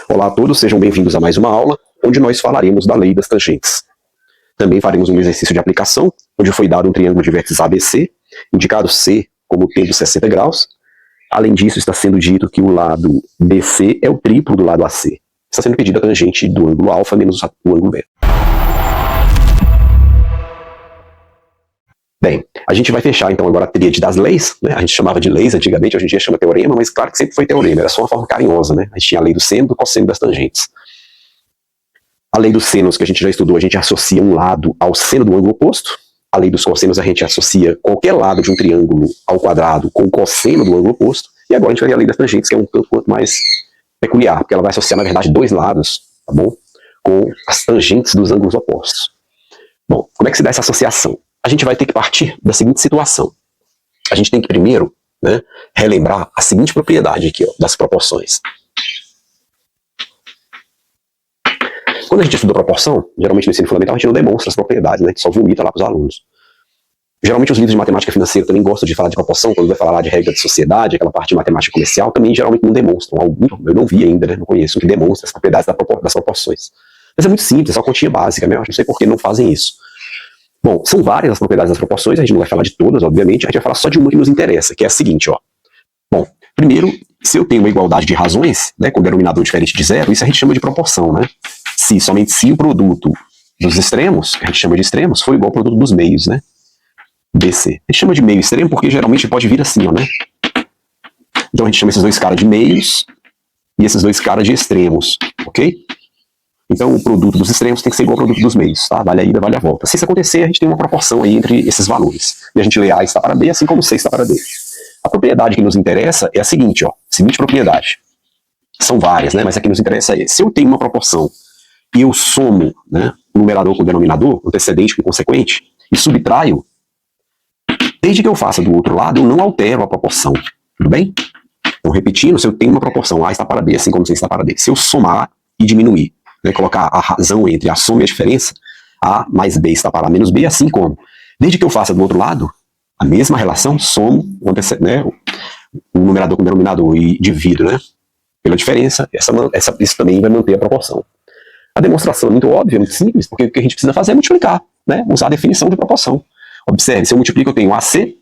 Olá a todos, sejam bem-vindos a mais uma aula, onde nós falaremos da lei das tangentes. Também faremos um exercício de aplicação, onde foi dado um triângulo de vértices ABC, indicado C como tendo 60 graus. Além disso, está sendo dito que o lado BC é o triplo do lado AC. Está sendo pedida a tangente do ângulo alfa menos o ângulo beta. Bem, a gente vai fechar então agora a tríade das leis, né? A gente chamava de leis antigamente, hoje em dia chama teorema, mas claro que sempre foi teorema, era só uma forma carinhosa, né? A gente tinha a lei do seno e do cosseno das tangentes. A lei dos senos, que a gente já estudou, a gente associa um lado ao seno do ângulo oposto. A lei dos cossenos, a gente associa qualquer lado de um triângulo ao quadrado com o cosseno do ângulo oposto. E agora a gente vai ver a lei das tangentes, que é um tanto mais peculiar, porque ela vai associar, na verdade, dois lados, tá bom? Com as tangentes dos ângulos opostos. Bom, como é que se dá essa associação? A gente vai ter que partir da seguinte situação. A gente tem que primeiro, né, relembrar a seguinte propriedade aqui, ó, das proporções. Quando a gente estuda proporção, geralmente no ensino fundamental a gente não demonstra as propriedades, né, a gente só vomita lá para os alunos. Geralmente os livros de matemática financeira também gostam de falar de proporção, quando vai falar lá de regra de sociedade, aquela parte de matemática comercial, também geralmente não demonstram. Eu não vi ainda, né, não conheço, que demonstra as propriedades das proporções. Mas é muito simples, é só continha básica, né, eu não sei por que não fazem isso. Bom, são várias as propriedades das proporções, a gente não vai falar de todas, obviamente, a gente vai falar só de uma que nos interessa, que é a seguinte, ó. Bom, primeiro, se eu tenho uma igualdade de razões, né, com denominador diferente de zero, isso a gente chama de proporção, né? Somente se o produto dos extremos, que a gente chama de extremos, for igual ao produto dos meios, né? BC. A gente chama de meio extremo porque geralmente pode vir assim, ó, né? Então a gente chama esses dois caras de meios e esses dois caras de extremos, ok? Então o produto dos extremos tem que ser igual ao produto dos meios, tá? Vale a ida, vale a volta. Se isso acontecer, a gente tem uma proporção aí entre esses valores. E a gente lê A está para B, assim como C está para D. A propriedade que nos interessa é a seguinte, ó. Seguinte propriedade. São várias, né? Mas a que nos interessa é, se eu tenho uma proporção e eu somo, né, o numerador com o denominador, o antecedente com o consequente, e subtraio, desde que eu faça do outro lado, eu não altero a proporção. Tudo bem? Então, repetindo, se eu tenho uma proporção A está para B, assim como C está para D, se eu somar e diminuir, né, colocar a razão entre a soma e a diferença, A mais B está para A menos B, assim como. Desde que eu faça do outro lado, a mesma relação, somo né, o numerador com o denominador e divido, né, pela diferença, isso também vai manter a proporção. A demonstração é muito óbvia, muito simples, porque o que a gente precisa fazer é multiplicar, né, usar a definição de proporção. Observe, se eu multiplico, eu tenho AC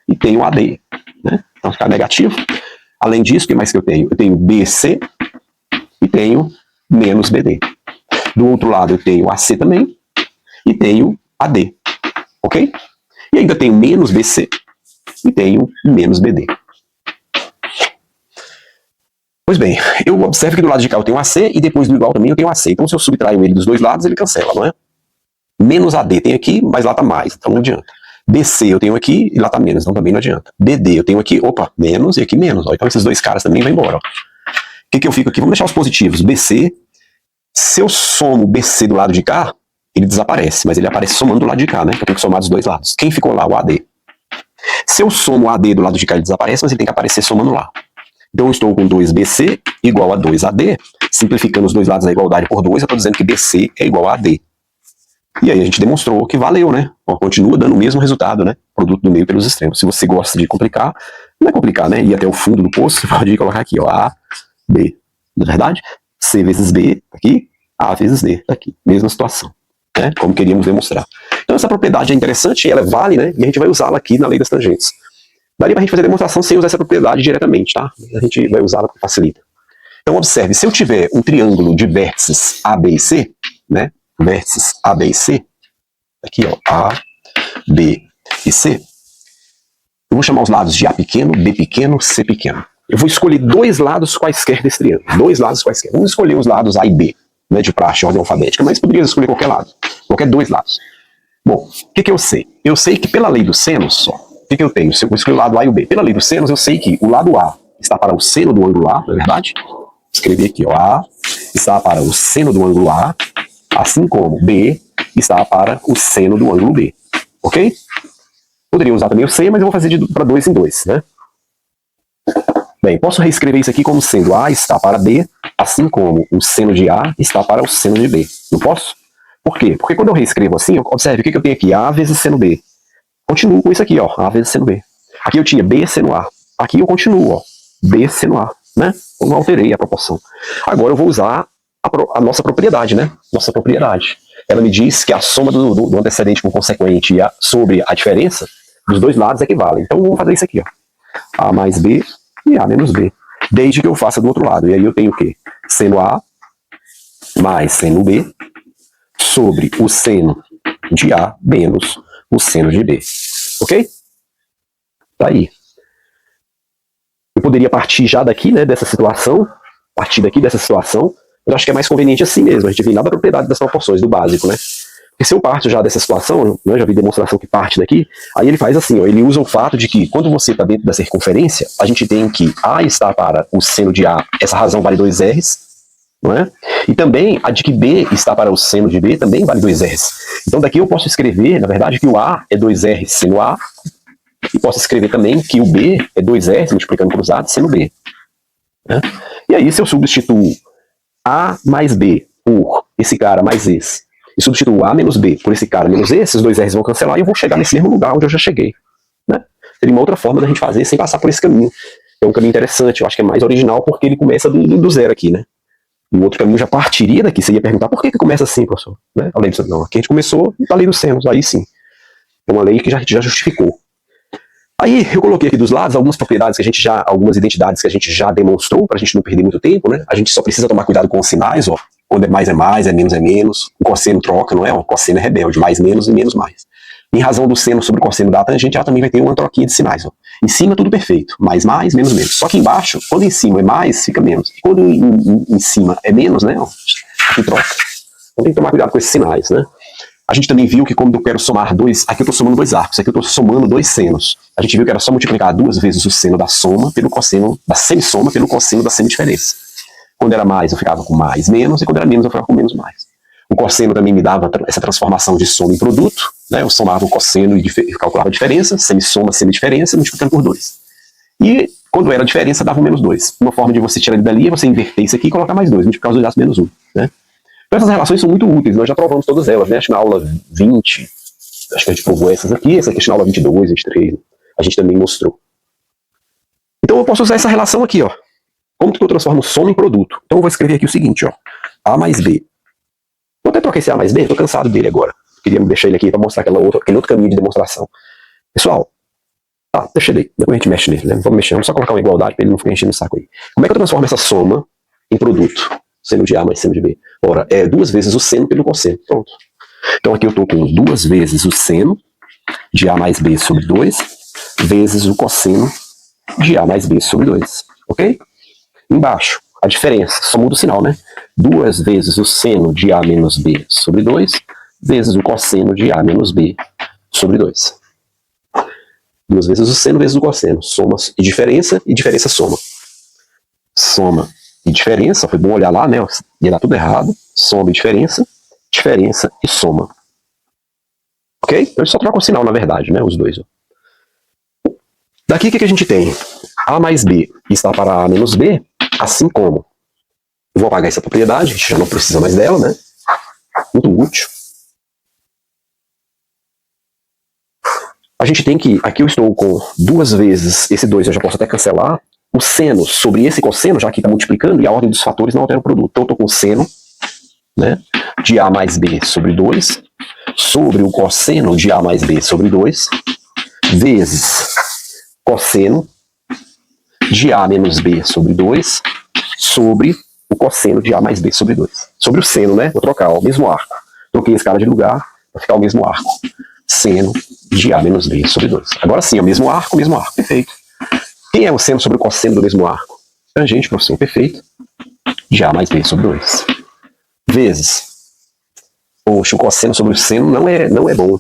e tenho AD, né, então fica negativo. Além disso, o que mais que eu tenho? Eu tenho BC e tenho menos BD. Do outro lado eu tenho AC também e tenho AD, ok? E ainda tenho menos BC e tenho menos BD. Pois bem, eu observo que do lado de cá eu tenho AC e depois do igual também eu tenho AC. Então se eu subtraio ele dos dois lados, ele cancela, não é? Menos AD tem aqui, mas lá está mais, então não adianta. BC eu tenho aqui e lá está menos, então também não adianta. BD eu tenho aqui, opa, menos e aqui menos. Ó, então esses dois caras também vão embora. Ó. O que eu fico aqui? Vamos deixar os positivos. BC, se eu somo BC do lado de cá, ele desaparece, mas ele aparece somando do lado de cá, né? Eu tenho que somar dos dois lados. Quem ficou lá? O AD. Se eu somo o AD do lado de cá, ele desaparece, mas ele tem que aparecer somando lá. Então eu estou com 2BC igual a 2AD, simplificando os dois lados da igualdade por 2, eu estou dizendo que BC é igual a AD. E aí a gente demonstrou que valeu, né? Ó, continua dando o mesmo resultado, né? Produto do meio pelos extremos. Se você gosta de complicar, não é complicar, né? Ir até o fundo do poço, você pode colocar aqui, ó, A, B. Não é verdade? C vezes B, tá aqui, A vezes D, tá aqui. Mesma situação, né? Como queríamos demonstrar. Então essa propriedade é interessante, ela vale, né? E a gente vai usá-la aqui na lei das tangentes. Daria pra gente fazer a demonstração sem usar essa propriedade diretamente, tá? A gente vai usá-la porque facilita. Então observe, se eu tiver um triângulo de vértices A, B e C, né? Vértices A, B e C, aqui ó, A, B e C, eu vou chamar os lados de A pequeno, B pequeno, C pequeno. Eu vou escolher dois lados quaisquer desse triângulo, dois lados quaisquer. Vamos escolher os lados A e B, né, de praxe, ordem alfabética, mas poderia escolher qualquer lado, qualquer dois lados. Bom, o que eu sei? Eu sei que pela lei dos senos, ó, o que eu tenho? Se eu escolher o lado A e o B, pela lei dos senos, eu sei que o lado A está para o seno do ângulo A, não é verdade? Vou escrever aqui, ó, A está para o seno do ângulo A, assim como B está para o seno do ângulo B, ok? Poderia usar também o C, mas eu vou fazer para 2 em 2, né? Bem, posso reescrever isso aqui como sendo A está para B, assim como o seno de A está para o seno de B. Não posso? Por quê? Porque quando eu reescrevo assim, observe o que eu tenho aqui, A vezes seno B. Continuo com isso aqui, ó, A vezes seno B. Aqui eu tinha B seno A. Aqui eu continuo, ó, B seno A. né? Eu não alterei a proporção. Agora eu vou usar a nossa propriedade, né? Nossa propriedade. Ela me diz que a soma do antecedente com o consequente sobre a diferença dos dois lados equivale. Então eu vou fazer isso aqui, ó. A mais B e A menos B. Desde que eu faça do outro lado. E aí eu tenho o quê? Seno A mais seno B sobre o seno de A menos o seno de B. Ok? Tá aí. Eu poderia partir já daqui, né, dessa situação, eu acho que é mais conveniente assim mesmo, a gente vem lá da propriedade das proporções, do básico, né? Porque se eu parto já dessa situação, né, já vi demonstração que parte daqui, aí ele faz assim, ó, ele usa o fato de que quando você está dentro da circunferência, a gente tem que A está para o seno de A, essa razão vale 2 R's, não é? E também a de que B está para o seno de B também vale 2 R's. Então daqui eu posso escrever, na verdade, que o A é 2 R's seno A, e posso escrever também que o B é 2 R's multiplicando cruzado seno B. Né? E aí se eu substituo A mais B por esse cara mais esse, e substituo A menos B por esse cara menos esse, esses 2 R's vão cancelar e eu vou chegar nesse mesmo lugar onde eu já cheguei. Né? Seria uma outra forma da gente fazer sem passar por esse caminho. É um caminho interessante, eu acho que é mais original porque ele começa do zero aqui, né? O outro caminho já partiria daqui. Você ia perguntar por que começa assim, professor? Né? A lei do não, aqui a gente começou da lei dos senos, aí sim. É uma lei que já justificou. Aí eu coloquei aqui dos lados algumas propriedades que a gente já, algumas identidades que a gente já demonstrou, para a gente não perder muito tempo, né? A gente só precisa tomar cuidado com os sinais, ó. Quando é mais, é menos. O cosseno troca, não é? O cosseno é rebelde, mais, menos e menos, mais. Em razão do seno sobre o cosseno da tangente, ela também vai ter uma troquinha de sinais, ó. Em cima tudo perfeito, mais, menos, menos. Só que embaixo, quando em cima é mais, fica menos. E quando em cima é menos, né? Ó, aqui troca. Então tem que tomar cuidado com esses sinais, né? A gente também viu que quando eu quero somar dois, aqui eu estou somando dois arcos, aqui eu estou somando dois senos. A gente viu que era só multiplicar 2 vezes o seno da soma pelo cosseno da semissoma pelo cosseno da semidiferença. Quando era mais, eu ficava com mais, menos, e quando era menos, eu ficava com menos, mais. O cosseno também me dava essa transformação de soma em produto, né? Eu somava o cosseno e calculava a diferença, semissoma, semidiferença, multiplicando por 2. E quando era a diferença, dava um menos 2. Uma forma de você tirar ele dali é você inverter isso aqui e colocar mais 2, multiplicar os dois lados menos 1, né? Então essas relações são muito úteis, nós já provamos todas elas, né? Acho que na aula 20, acho que a gente provou essas aqui na aula 22, 23, a gente também mostrou. Então eu posso usar essa relação aqui, ó. Como que eu transformo soma em produto? Então eu vou escrever aqui o seguinte, ó. A mais B. Vou até trocar esse A mais B, tô cansado dele agora. Queria deixar ele aqui para mostrar aquele outro caminho de demonstração. Pessoal, deixa ele aí, depois a gente mexe nele, né? Vamos mexer, vamos só colocar uma igualdade para ele não ficar enchendo o saco aí. Como é que eu transformo essa soma em produto? Seno de A mais seno de B. Ora, é 2 vezes o seno pelo cosseno. Pronto. Então aqui eu estou com 2 vezes o seno de A mais B sobre 2 vezes o cosseno de A mais B sobre 2. Ok? Embaixo, a diferença, só muda o sinal, né? 2 vezes o seno de A menos B sobre 2 vezes o cosseno de A menos B sobre 2. 2 vezes o seno vezes o cosseno. Soma e diferença soma. Soma e diferença, foi bom olhar lá, né? Ia dar tudo errado. Soma e diferença e soma. Ok? Então só troca o sinal, na verdade, né? Os dois. Ó. Daqui o que a gente tem? A mais B está para A menos B, assim como. Vou apagar essa propriedade, a gente já não precisa mais dela, né? Muito útil. A gente tem que, aqui eu estou com 2 vezes, esse 2 eu já posso até cancelar, o seno sobre esse cosseno, já que está multiplicando, e a ordem dos fatores não altera o produto. Então eu estou com seno, né, de A mais B sobre 2, sobre o cosseno de A mais B sobre 2, vezes cosseno de A menos B sobre 2, sobre o cosseno de A mais B sobre 2. Sobre o seno, né? Vou trocar, ó, o mesmo arco. Troquei esse cara de lugar, vai ficar o mesmo arco. Seno de A menos B sobre 2. Agora sim, é o mesmo arco, perfeito. Quem é o seno sobre o cosseno do mesmo arco? Tangente, professor, perfeito. De A mais B sobre 2. Vezes. Poxa, o cosseno sobre o seno não é bom.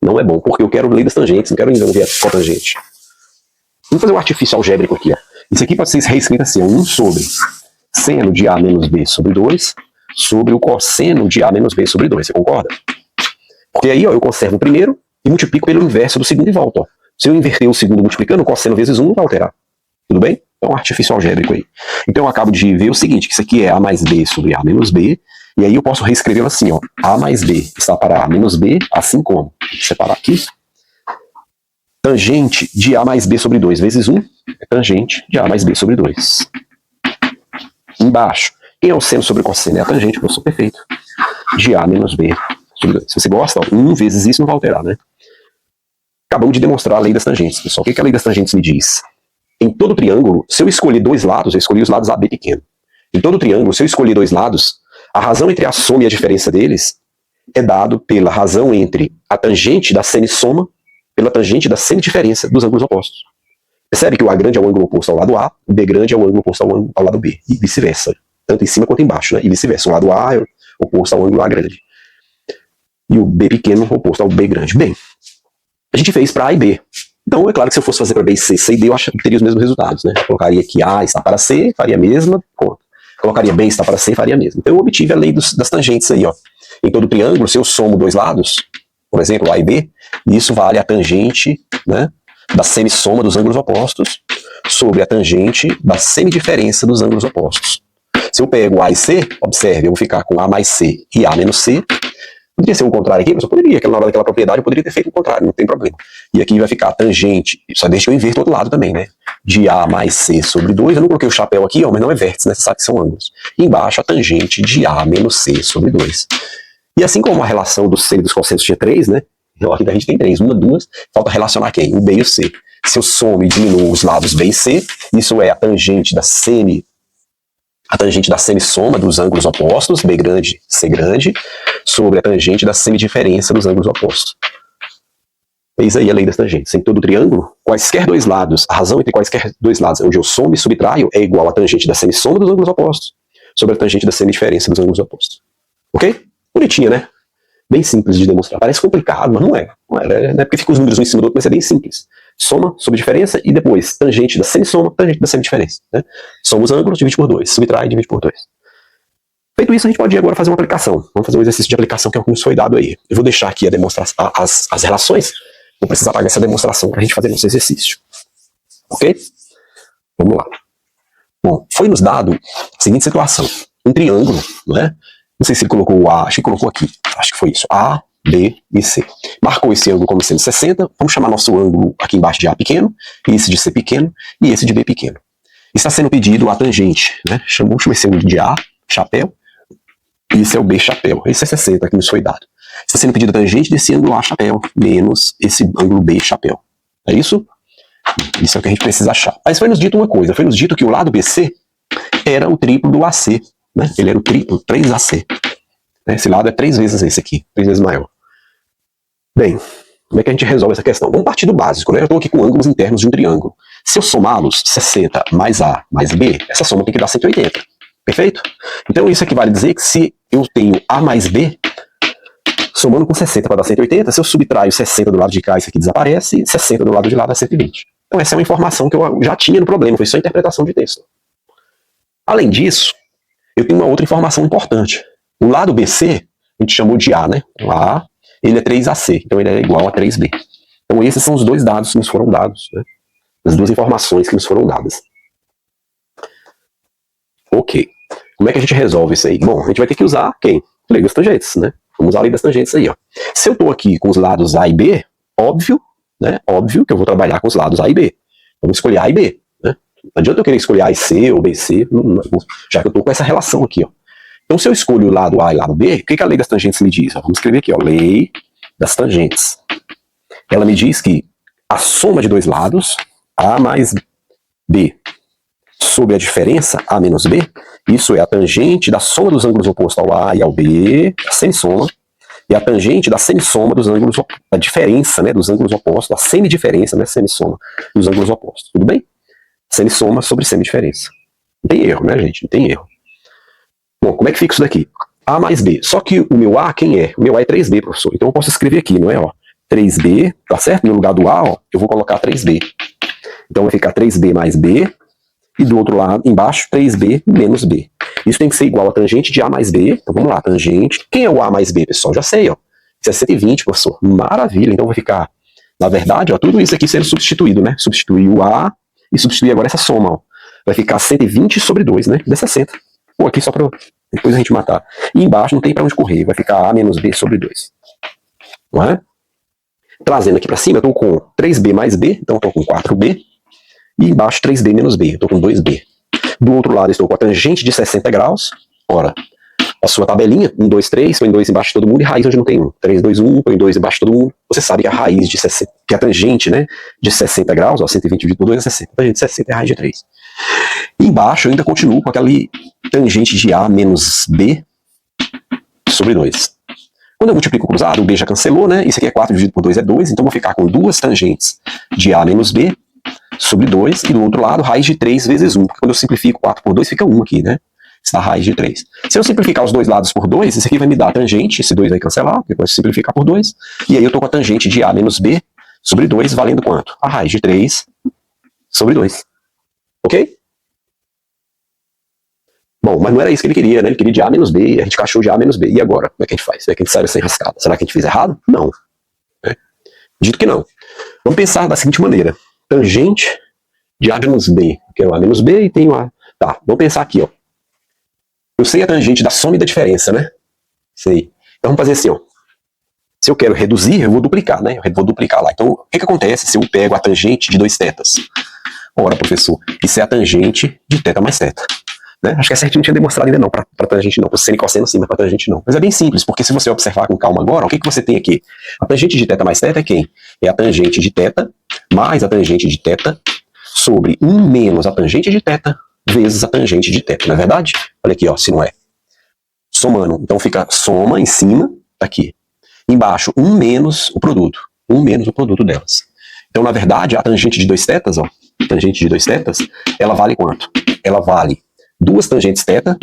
Não é bom, porque eu quero lei das tangentes, não quero ver a cotangente. Vamos fazer um artifício algébrico aqui, ó. Isso aqui pode ser reescrito assim, 1 sobre seno de A menos B sobre 2 sobre o cosseno de A menos B sobre 2, você concorda? Porque aí, ó, eu conservo o primeiro e multiplico pelo inverso do segundo e volto, ó. Se eu inverter o segundo multiplicando, o cosseno vezes 1 não vai alterar. Tudo bem? Então, um artifício algébrico aí. Então, eu acabo de ver o seguinte, que isso aqui é A mais B sobre A menos B, e aí eu posso reescrevê-lo assim, ó. A mais B está para A menos B, assim como. Vou separar aqui. Tangente de A mais B sobre 2 vezes 1 é tangente de A mais B sobre 2. Embaixo, quem é o seno sobre o cosseno? É a tangente, professor, perfeito. De A menos B sobre 2. Se você gosta, 1 vezes isso não vai alterar, né? Acabamos de demonstrar a lei das tangentes, pessoal. O que a lei das tangentes me diz? Em todo triângulo, se eu escolher dois lados, eu escolhi os lados AB pequeno. Em todo triângulo, se eu escolher dois lados, a razão entre a soma e a diferença deles é dado pela razão entre a tangente da semi-soma pela tangente da semi-diferença dos ângulos opostos. Percebe que o A grande é o ângulo oposto ao lado A, o B grande é o ângulo oposto ao lado B, e vice-versa. Tanto em cima quanto embaixo, né? E vice-versa. O lado A é oposto ao ângulo A grande. E o B pequeno oposto ao B grande. Bem, a gente fez para A e B. Então, é claro que se eu fosse fazer para B e C e D, eu acho que teria os mesmos resultados, né? Colocaria que A está para C, faria a mesma conta. Colocaria B está para C, faria a mesma. Então, eu obtive a lei das tangentes aí, ó. Em todo triângulo, se eu somo dois lados, por exemplo, A e B, isso vale a tangente, né, da semissoma dos ângulos opostos sobre a tangente da semidiferença dos ângulos opostos. Se eu pego A e C, observe, eu vou ficar com A mais C e A menos C. Poderia ser o contrário aqui, mas eu poderia, na hora daquela propriedade, eu poderia ter feito o contrário, não tem problema. E aqui vai ficar a tangente, só deixa eu inverter do outro lado também, né? De A mais C sobre 2, eu não coloquei o chapéu aqui, ó, mas não é vértice, né? Você sabe que são ângulos. E embaixo a tangente de A menos C sobre 2. E assim como a relação do seno e dos cossenos tinha 3, né? Então aqui a gente tem 3, 1, 2, falta relacionar quem? O B e o C. Se eu somo e diminuo os lados B e C, isso é a tangente da semissoma dos ângulos opostos, B grande, C grande, sobre a tangente da semidiferença dos ângulos opostos. Eis aí a lei das tangentes. Em todo triângulo, quaisquer dois lados, a razão entre quaisquer dois lados onde eu somo e subtraio é igual à tangente da semissoma dos ângulos opostos sobre a tangente da semidiferença dos ângulos opostos. Ok? Bonitinha, né? Bem simples de demonstrar. Parece complicado, mas não é. Não é porque fica os números um em cima do outro, mas é bem simples. Soma sobre diferença e depois tangente da semissoma, tangente da semidiferença. Né? Soma os ângulos, divide por 2. Subtrai e divide por 2. Feito isso, a gente pode agora fazer uma aplicação. Vamos fazer um exercício de aplicação que é o que nos foi dado aí. Eu vou deixar aqui a demonstração, as relações. Vou precisar pagar essa demonstração para a gente fazer nosso exercício. Ok? Vamos lá. Bom, foi nos dado a seguinte situação. Um triângulo, né? Não sei se ele colocou o A, acho que colocou aqui. Acho que foi isso. A, B e C. Marcou esse ângulo como sendo 60. Vamos chamar nosso ângulo aqui embaixo de A pequeno, esse de C pequeno e esse de B pequeno. Está sendo pedido a tangente, né? Vamos chamar esse ângulo de A, chapéu, e esse é o B, chapéu. Esse é 60 que nos foi dado. Está sendo pedido a tangente desse ângulo A, chapéu, menos esse ângulo B, chapéu. É isso? Isso é o que a gente precisa achar. Mas foi nos dito uma coisa. Foi nos dito que o lado BC era o triplo do AC. Né? Ele era o triplo, 3AC. Esse lado é 3 vezes esse aqui, 3 vezes maior. Bem, como é que a gente resolve essa questão? Vamos partir do básico, né? Eu estou aqui com ângulos internos de um triângulo. Se eu somá-los, 60 mais A mais B, essa soma tem que dar 180. Perfeito? Então isso aqui vale dizer que se eu tenho A mais B, somando com 60 para dar 180, se eu subtraio 60 do lado de cá, isso aqui desaparece, 60 do lado de lá dá 120. Então essa é uma informação que eu já tinha no problema, foi só interpretação de texto. Além disso, eu tenho uma outra informação importante. O lado BC, a gente chamou de A, né? O A, ele é 3AC, então ele é igual a 3B. Então esses são os dois dados que nos foram dados, né? As duas informações que nos foram dadas. Ok. Como é que a gente resolve isso aí? Bom, a gente vai ter que usar quem? A lei das tangentes, né? Vamos usar a lei das tangentes aí, ó. Se eu estou aqui com os lados A e B, óbvio, né? Óbvio que eu vou trabalhar com os lados A e B. Vamos escolher A e B. Não adianta eu querer escolher A e C ou B e C, já que eu estou com essa relação aqui, ó. Então, se eu escolho o lado A e o lado B, o que a lei das tangentes me diz? Vamos escrever aqui, ó, lei das tangentes. Ela me diz que a soma de dois lados, A mais B, sobre a diferença, A menos B, isso é a tangente da soma dos ângulos opostos ao A e ao B, a semissoma, e a tangente da semissoma dos ângulos, a diferença, né, dos ângulos opostos, a semidiferença, né, semissoma dos ângulos opostos. Tudo bem? Semissoma sobre semidiferença. Não tem erro, né, gente? Não tem erro. Bom, como é que fica isso daqui? A mais B. Só que o meu A, quem é? O meu A é 3B, professor. Então eu posso escrever aqui, não é? Ó, 3B, tá certo? No lugar do A, ó, eu vou colocar 3B. Então vai ficar 3B mais B. E do outro lado, embaixo, 3B menos B. Isso tem que ser igual a tangente de A mais B. Então vamos lá, tangente. Quem é o A mais B, pessoal? Já sei, ó. Isso é 120, professor. Maravilha. Então vai ficar, na verdade, ó, tudo isso aqui sendo substituído, né? Substituir o A e substituir agora essa soma, ó. Vai ficar 120 sobre 2, né? Dá 60. Ou aqui só para depois a gente matar. E embaixo não tem para onde correr. Vai ficar A menos B sobre 2. Não é? Trazendo aqui para cima, eu estou com 3B mais B. Então eu estou com 4B. E embaixo 3B menos B. Eu estou com 2B. Do outro lado, estou com a tangente de 60 graus. Ora, a sua tabelinha, 1, 2, 3, põe 2 embaixo de todo mundo, e raiz onde não tem 1. 3, 2, 1, põe 2 embaixo de todo mundo. Você sabe que a raiz de 60, que a tangente, né, de 60 graus, ó, 120 dividido por 2 é 60. A tangente de 60 é a raiz de 3. E embaixo eu ainda continuo com aquela tangente de A menos B sobre 2. Quando eu multiplico o cruzado, o B já cancelou, né? Isso aqui é 4 dividido por 2 é 2, então eu vou ficar com duas tangentes de A menos B sobre 2, e do outro lado, raiz de 3 vezes 1, porque quando eu simplifico 4 por 2, fica 1 aqui, né? Isso dá raiz de 3. Se eu simplificar os dois lados por 2, isso aqui vai me dar a tangente, esse 2 vai cancelar, depois simplificar por 2, e aí eu estou com a tangente de A menos B sobre 2, valendo quanto? A raiz de 3 sobre 2. Ok? Bom, mas não era isso que ele queria, né? Ele queria de A menos B, a gente achou de A menos B. E agora? Como é que a gente faz? Será que a gente sai dessa enrascada? Será que a gente fez errado? Não. É. Dito que não. Vamos pensar da seguinte maneira. Tangente de A menos B. Eu quero A menos B e tenho A. Tá, vamos pensar aqui, ó. Eu sei a tangente da soma e da diferença, né? Sei. Então vamos fazer assim, ó. Se eu quero reduzir, eu vou duplicar, né? Eu vou duplicar lá. Então, o que acontece se eu pego a tangente de 2 tetas? Ora, professor, isso é a tangente de teta mais teta. Né? Acho que essa a gente não tinha demonstrado ainda não, para tangente não, para seno e cosseno sim, mas para tangente não. Mas é bem simples, porque se você observar com calma agora, o que você tem aqui? A tangente de teta mais teta é quem? É a tangente de teta mais a tangente de teta sobre 1 menos a tangente de teta vezes a tangente de teta, não é verdade? Olha aqui, ó, se não é. Somando, então fica soma em cima, tá aqui. Embaixo, 1 menos o produto. 1 menos o produto delas. Então, na verdade, a tangente de 2 tetas, ó, tangente de 2 tetas, ela vale quanto? Ela vale duas tangentes teta,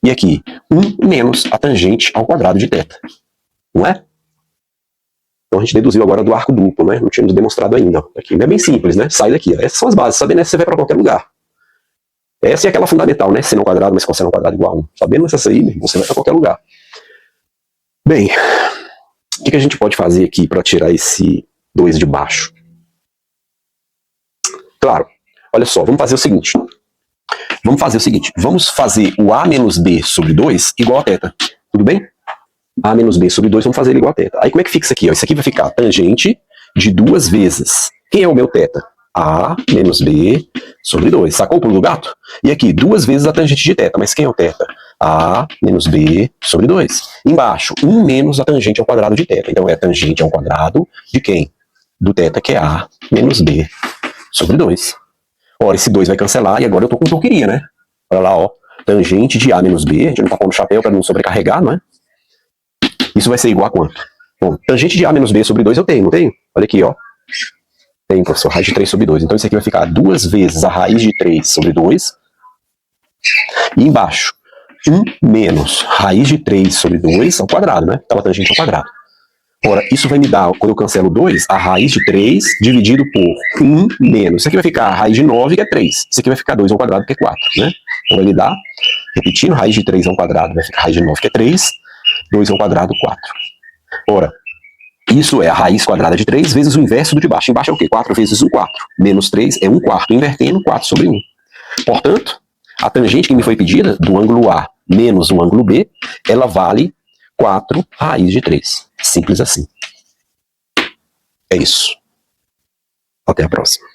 e aqui, 1 menos a tangente ao quadrado de teta. Não é? Então a gente deduziu agora do arco duplo, né? Não tínhamos demonstrado ainda. Aqui é bem simples, né? Sai daqui. Essas são as bases. Sabendo essa, você vai para qualquer lugar. Essa é aquela fundamental, né? Seno ao quadrado mais cosseno ao quadrado igual a 1. Sabendo essa aí, você vai para qualquer lugar. Bem, o que a gente pode fazer aqui para tirar esse 2 de baixo? Claro, olha só, vamos fazer o seguinte. Vamos fazer o A menos B sobre 2 igual a teta. Tudo bem? A menos B sobre 2, vamos fazer ele igual a teta. Aí como é que fica isso aqui? Ó? Isso aqui vai ficar tangente de 2 vezes. Quem é o meu teta? A menos B sobre 2. Sacou o pulo do gato? E aqui, 2 vezes a tangente de teta. Mas quem é o teta? A menos B sobre 2. Embaixo, 1 menos a tangente ao quadrado de teta. Então é a tangente ao quadrado de quem? Do teta, que é A menos B sobre 2. Ora, esse 2 vai cancelar e agora eu tô com o que eu queria, né? Olha lá, ó. Tangente de A menos B. A gente não tá pondo chapéu para não sobrecarregar, não é? Isso vai ser igual a quanto? Bom, tangente de A menos B sobre 2 eu tenho, não tenho? Olha aqui, ó. Tem, professor, raiz de 3 sobre 2. Então isso aqui vai ficar 2 vezes a raiz de 3 sobre 2. E embaixo, 1 menos raiz de 3 sobre 2 ao quadrado, né? Então a tangente ao quadrado. Ora, isso vai me dar, quando eu cancelo 2, a raiz de 3 dividido por 1 menos. Isso aqui vai ficar a raiz de 9, que é 3. Isso aqui vai ficar 2 ao quadrado, que é 4, né? Então vai me dar, repetindo, raiz de 3 ao quadrado vai ficar raiz de 9, que é 3. 2 ao quadrado, 4. Ora, isso é a raiz quadrada de 3 vezes o inverso do de baixo. Embaixo é o quê? 4 vezes 1 quarto. Menos 3 é 1 quarto. Invertendo, 4 sobre 1. Portanto, a tangente que me foi pedida, do ângulo A menos o ângulo B, ela vale 4 raiz de 3. Simples assim. É isso. Até a próxima.